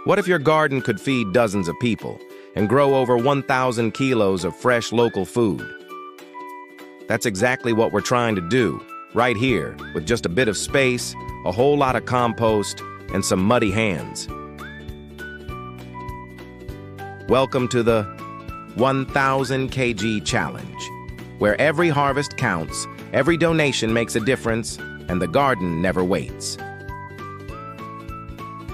What if your garden could feed dozens of people and grow over 1,000 kilos of fresh local food? That's exactly what we're trying to do, right here, with just a bit of space, a whole lot of compost, and some muddy hands. Welcome to the 1,000 kg challenge, where every harvest counts, every donation makes a difference, and the garden never waits.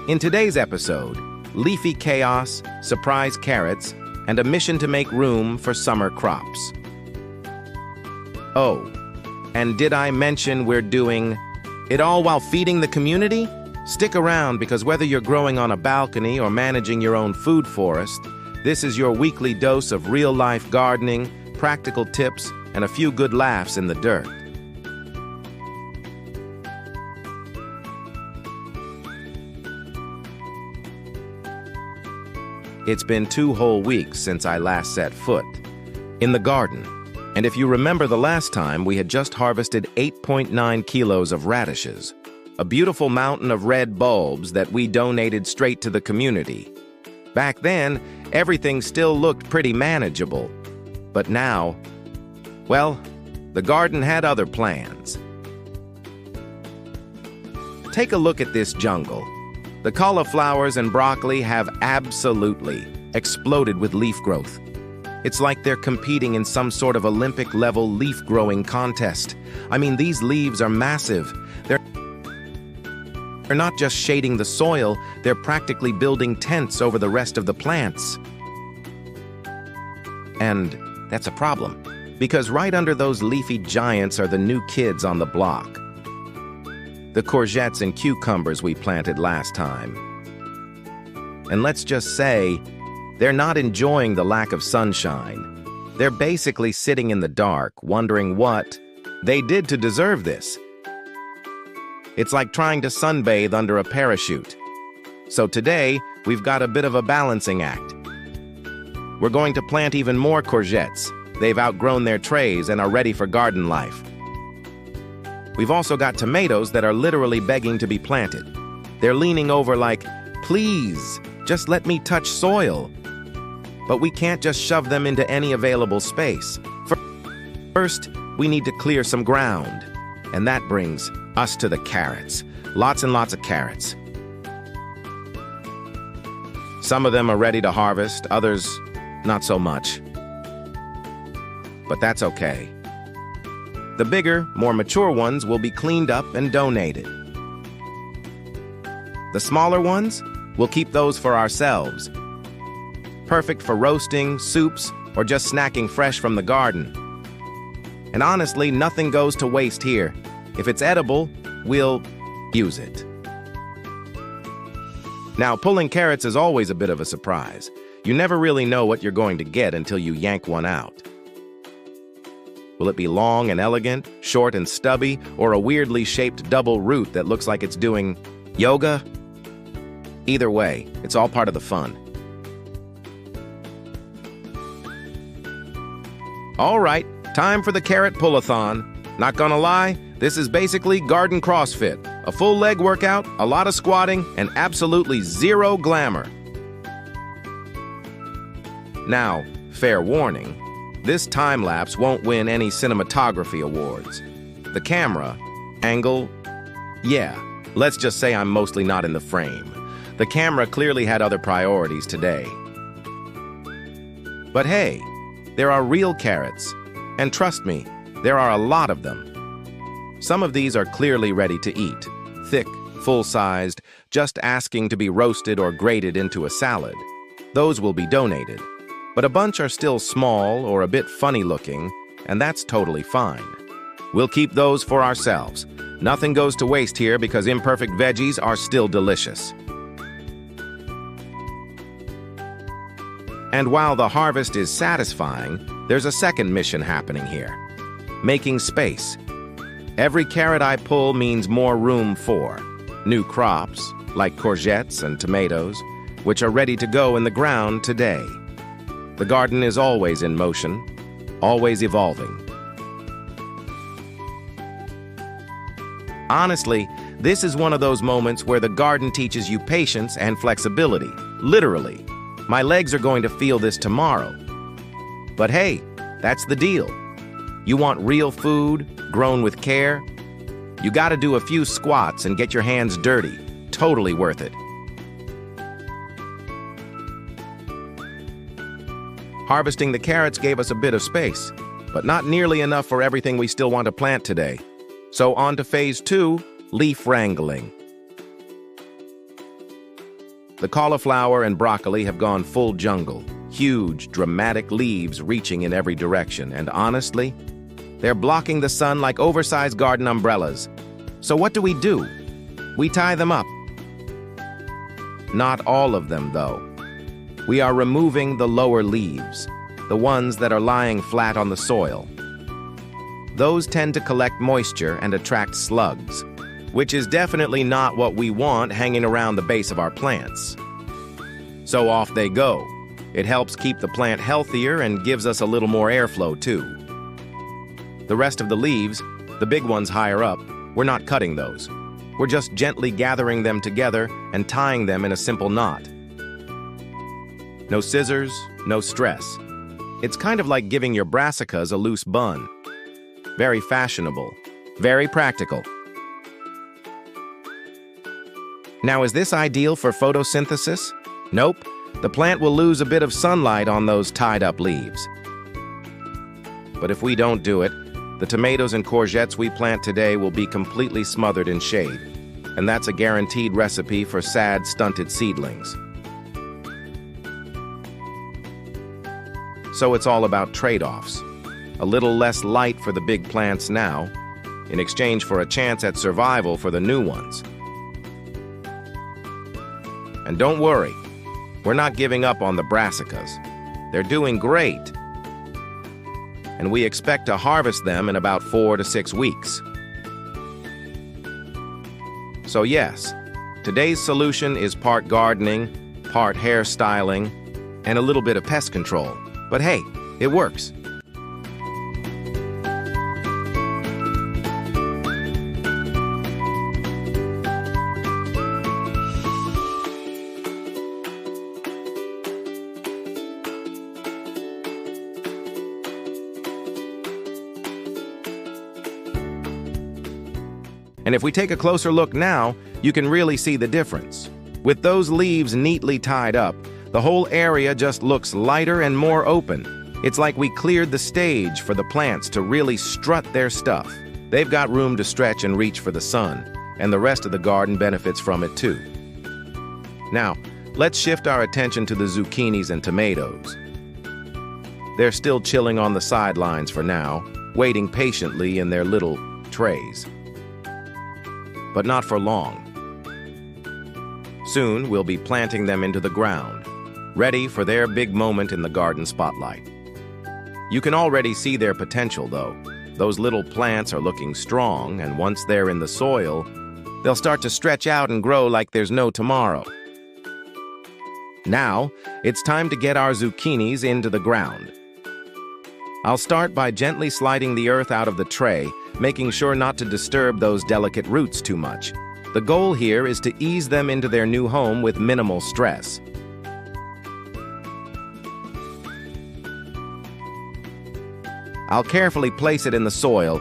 In today's episode, leafy chaos, surprise carrots, and a mission to make room for summer crops. Oh, and did I mention we're doing it all while feeding the community? Stick around, because whether you're growing on a balcony or managing your own food forest, this is your weekly dose of real-life gardening, practical tips, and a few good laughs in the dirt. It's been 2 whole weeks since I last set foot in the garden. And if you remember the last time, we had just harvested 8.9 kilos of radishes, a beautiful mountain of red bulbs that we donated straight to the community. Back then, everything still looked pretty manageable. But now, well, the garden had other plans. Take a look at this jungle. The cauliflowers and broccoli have absolutely exploded with leaf growth. It's like they're competing in some sort of Olympic-level leaf-growing contest. I mean, these leaves are massive. They're not just shading the soil, they're practically building tents over the rest of the plants. And that's a problem, because right under those leafy giants are the new kids on the block. The courgettes and cucumbers we planted last time. And let's just say, they're not enjoying the lack of sunshine. They're basically sitting in the dark, wondering what they did to deserve this. It's like trying to sunbathe under a parachute. So today, we've got a bit of a balancing act. We're going to plant even more courgettes. They've outgrown their trays and are ready for garden life. We've also got tomatoes that are literally begging to be planted. They're leaning over like, please, just let me touch soil. But we can't just shove them into any available space. First, we need to clear some ground. And that brings us to the carrots. Lots and lots of carrots. Some of them are ready to harvest, others not so much. But that's okay. The bigger, more mature ones will be cleaned up and donated. The smaller ones, we'll keep those for ourselves. Perfect for roasting, soups, or just snacking fresh from the garden. And honestly, nothing goes to waste here. If it's edible, we'll use it. Now, pulling carrots is always a bit of a surprise. You never really know what you're going to get until you yank one out. Will it be long and elegant, short and stubby, or a weirdly shaped double root that looks like it's doing yoga? Either way, it's all part of the fun. All right, time for the carrot pull-a-thon. Not gonna lie, this is basically garden CrossFit. A full leg workout, a lot of squatting, and absolutely zero glamour. Now, fair warning, this time-lapse won't win any cinematography awards. The camera, angle, yeah, let's just say I'm mostly not in the frame. The camera clearly had other priorities today. But hey, there are real carrots, and trust me, there are a lot of them. Some of these are clearly ready to eat, thick, full-sized, just asking to be roasted or grated into a salad. Those will be donated. But a bunch are still small or a bit funny-looking, and that's totally fine. We'll keep those for ourselves. Nothing goes to waste here because imperfect veggies are still delicious. And while the harvest is satisfying, there's a second mission happening here. Making space. Every carrot I pull means more room for new crops, like courgettes and tomatoes, which are ready to go in the ground today. The garden is always in motion, always evolving. Honestly, This is one of those moments where the garden teaches you patience and flexibility. Literally. My legs are going to feel this tomorrow. But hey, that's the deal. You want real food, grown with care? You gotta do a few squats and get your hands dirty. Totally worth it. Harvesting the carrots gave us a bit of space, but not nearly enough for everything we still want to plant today. So on to phase 2, leaf wrangling. The cauliflower and broccoli have gone full jungle. Huge, dramatic leaves reaching in every direction, and honestly, they're blocking the sun like oversized garden umbrellas. So what do? We tie them up. Not all of them, though. We are removing the lower leaves, the ones that are lying flat on the soil. Those tend to collect moisture and attract slugs, which is definitely not what we want hanging around the base of our plants. So off they go. It helps keep the plant healthier and gives us a little more airflow too. The rest of the leaves, the big ones higher up, we're not cutting those. We're just gently gathering them together and tying them in a simple knot. No scissors, no stress. It's kind of like giving your brassicas a loose bun. Very fashionable, very practical. Now, is this ideal for photosynthesis? Nope. The plant will lose a bit of sunlight on those tied-up leaves. But if we don't do it, the tomatoes and courgettes we plant today will be completely smothered in shade. And that's a guaranteed recipe for sad, stunted seedlings. So it's all about trade-offs. A little less light for the big plants now, in exchange for a chance at survival for the new ones. And don't worry, we're not giving up on the brassicas. They're doing great. And we expect to harvest them in about 4 to 6 weeks. So yes, today's solution is part gardening, part hairstyling, and a little bit of pest control. But hey, it works. And if we take a closer look now, you can really see the difference. With those leaves neatly tied up, the whole area just looks lighter and more open. It's like we cleared the stage for the plants to really strut their stuff. They've got room to stretch and reach for the sun, and the rest of the garden benefits from it too. Now, let's shift our attention to the zucchinis and tomatoes. They're still chilling on the sidelines for now, waiting patiently in their little trays. But not for long. Soon, we'll be planting them into the ground, ready for their big moment in the garden spotlight. You can already see their potential, though. Those little plants are looking strong, and once they're in the soil, they'll start to stretch out and grow like there's no tomorrow. Now, it's time to get our zucchinis into the ground. I'll start by gently sliding the earth out of the tray, making sure not to disturb those delicate roots too much. The goal here is to ease them into their new home with minimal stress. I'll carefully place it in the soil,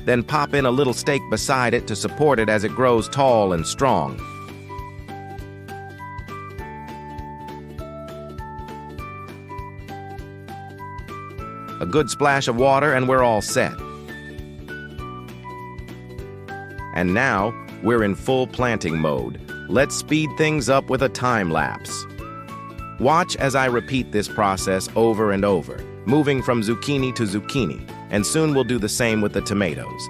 then pop in a little stake beside it to support it as it grows tall and strong. A good splash of water and we're all set. And now, we're in full planting mode. Let's speed things up with a time lapse. Watch as I repeat this process over and over, moving from zucchini to zucchini, and soon we'll do the same with the tomatoes.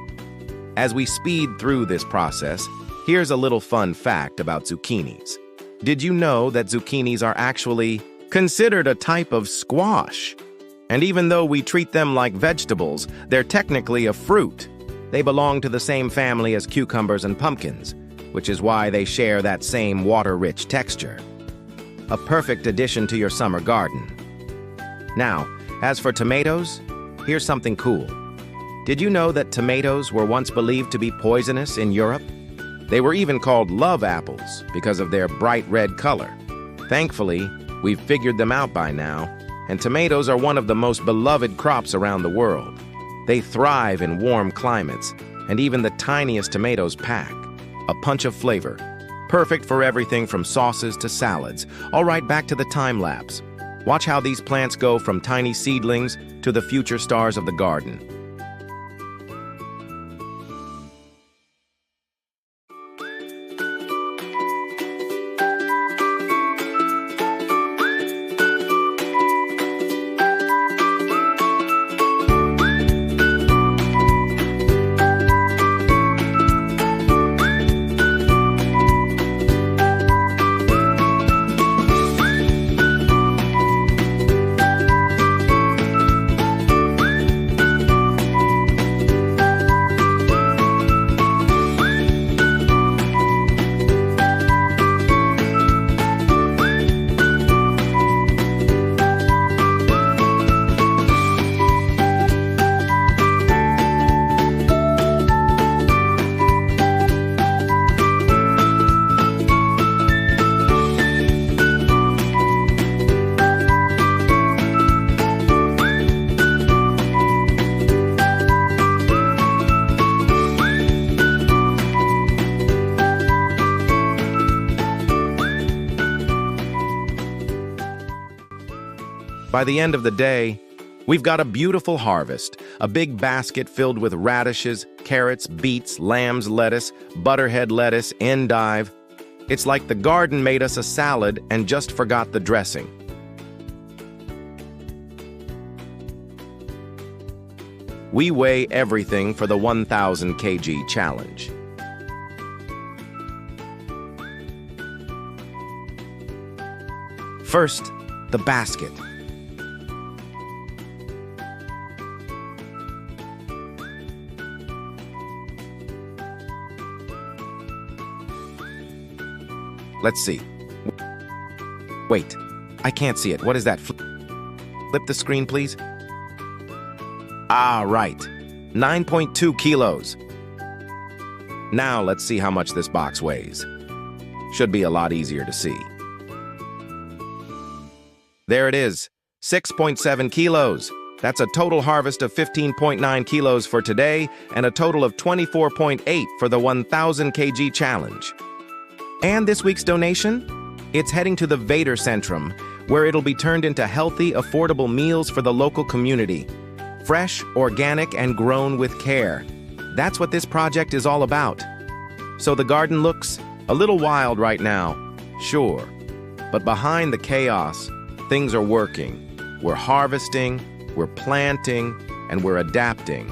As we speed through this process, here's a little fun fact about zucchinis. Did you know that zucchinis are actually considered a type of squash? And even though we treat them like vegetables, they're technically a fruit. They belong to the same family as cucumbers and pumpkins, which is why they share that same water-rich texture. a perfect addition to your summer garden. Now, as for tomatoes, here's something cool. Did you know that tomatoes were once believed to be poisonous in Europe? They were even called love apples because of their bright red color. Thankfully, we've figured them out by now, and tomatoes are one of the most beloved crops around the world. They thrive in warm climates, and even the tiniest tomatoes pack a punch of flavor, perfect for everything from sauces to salads. All right, back to the time lapse. Watch how these plants go from tiny seedlings to the future stars of the garden. By the end of the day, we've got a beautiful harvest, a big basket filled with radishes, carrots, beets, lamb's lettuce, butterhead lettuce, endive. It's like the garden made us a salad and just forgot the dressing. We weigh everything for the 1,000 kg challenge. First, the basket. Let's see. Wait, I can't see it. What is that? Flip the screen, please. Ah, right. 9.2 kilos. Now let's see how much this box weighs. Should be a lot easier to see. There it is, 6.7 kilos. That's a total harvest of 15.9 kilos for today and a total of 24.8 for the 1,000 kg challenge. And this week's donation? It's heading to the Wouter Centrum, where it'll be turned into healthy, affordable meals for the local community. Fresh, organic, and grown with care. That's what this project is all about. So the garden looks a little wild right now, sure. But behind the chaos, things are working. We're harvesting, we're planting, and we're adapting.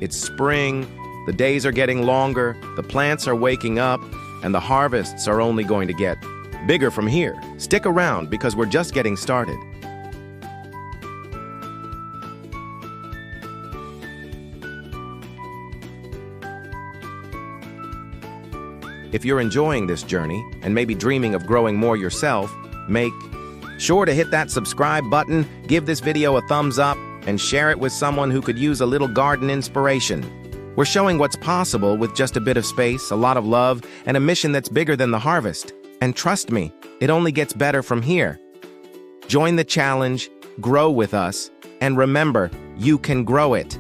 It's spring, the days are getting longer, the plants are waking up, and the harvests are only going to get bigger from here. Stick around because we're just getting started. If you're enjoying this journey and maybe dreaming of growing more yourself, make sure to hit that subscribe button, give this video a thumbs up, and share it with someone who could use a little garden inspiration. We're showing what's possible with just a bit of space, a lot of love, and a mission that's bigger than the harvest. And trust me, it only gets better from here. Join the challenge, grow with us, and remember, you can grow it.